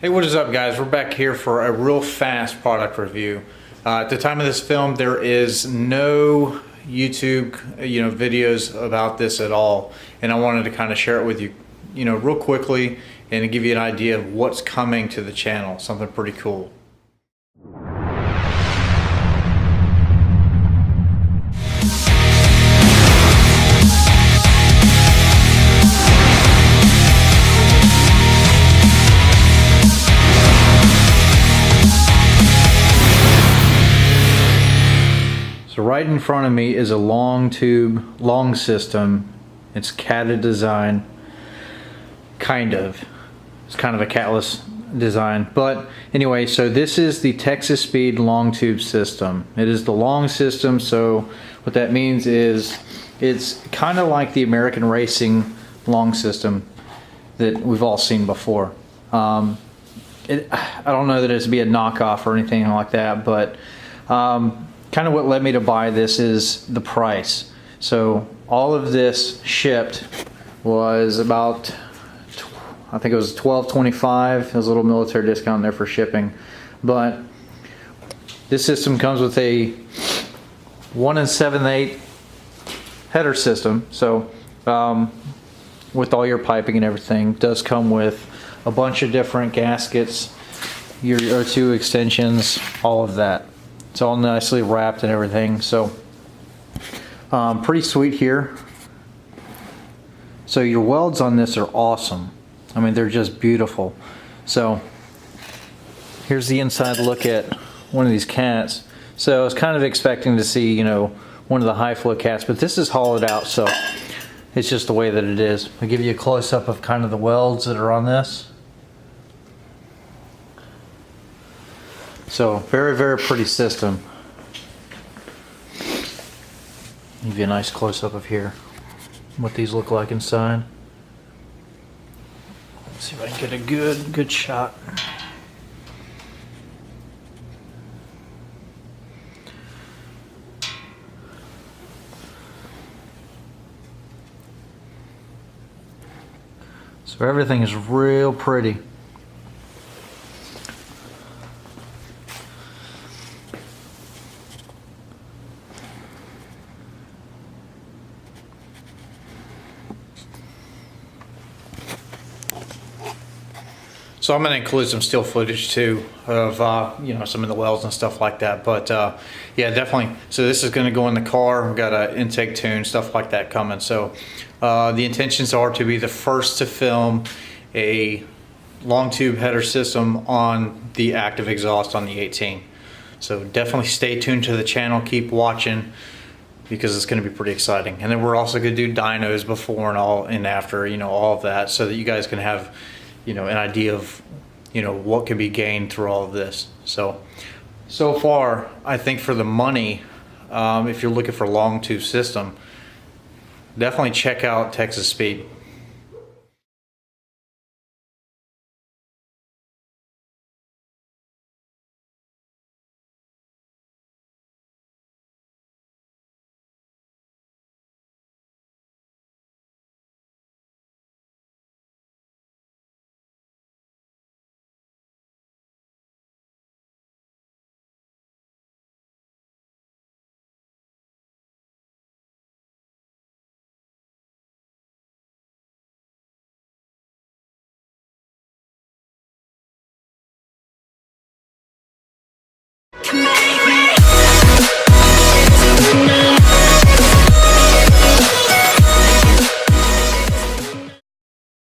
Hey, what is up, guys? We're back here for a real fast product review. At the time of this film, there is no YouTube videos about this at all, and I wanted to kind of share it with you real quickly and to give you an idea of what's coming to the channel. Something pretty cool. So right in front of me is a long tube, long system. It's catted design, kind of. It's kind of a catless design. But anyway, so this is the Texas Speed long tube system. It is the long system, so what that means is it's kind of like the American Racing long system that we've all seen before. I don't know that it's be a knockoff or anything like that, but kind of what led me to buy this is the price. So all of this shipped was about, I think it was $12.25. There's a little military discount there for shipping. But this system comes with a 1 7/8 header system. So with all your piping and everything, it does come with a bunch of different gaskets, your two extensions, all of that. It's all nicely wrapped and everything, so pretty sweet here. So your welds on this are awesome. I mean, they're just beautiful. So here's the inside look at one of these cats. So I was kind of expecting to see, one of the high flow cats, but this is hollowed out, so it's just the way that it is. I'll give you a close-up of kind of the welds that are on this. So very, very pretty system. Give you a nice close-up of here, what these look like inside. Let's see if I can get a good shot. So everything is real pretty. So I'm going to include some still footage too of some of the welds and stuff like that. But yeah, definitely. So this is going to go in the car. We've got an intake tune, stuff like that coming. So the intentions are to be the first to film a long tube header system on the active exhaust on the 18. So definitely stay tuned to the channel. Keep watching, because it's going to be pretty exciting. And then we're also going to do dynos before and all and after, all of that, so that you guys can have an idea of what can be gained through all of this. So far, I think for the money, if you're looking for a long tube system, definitely check out Texas Speed. Come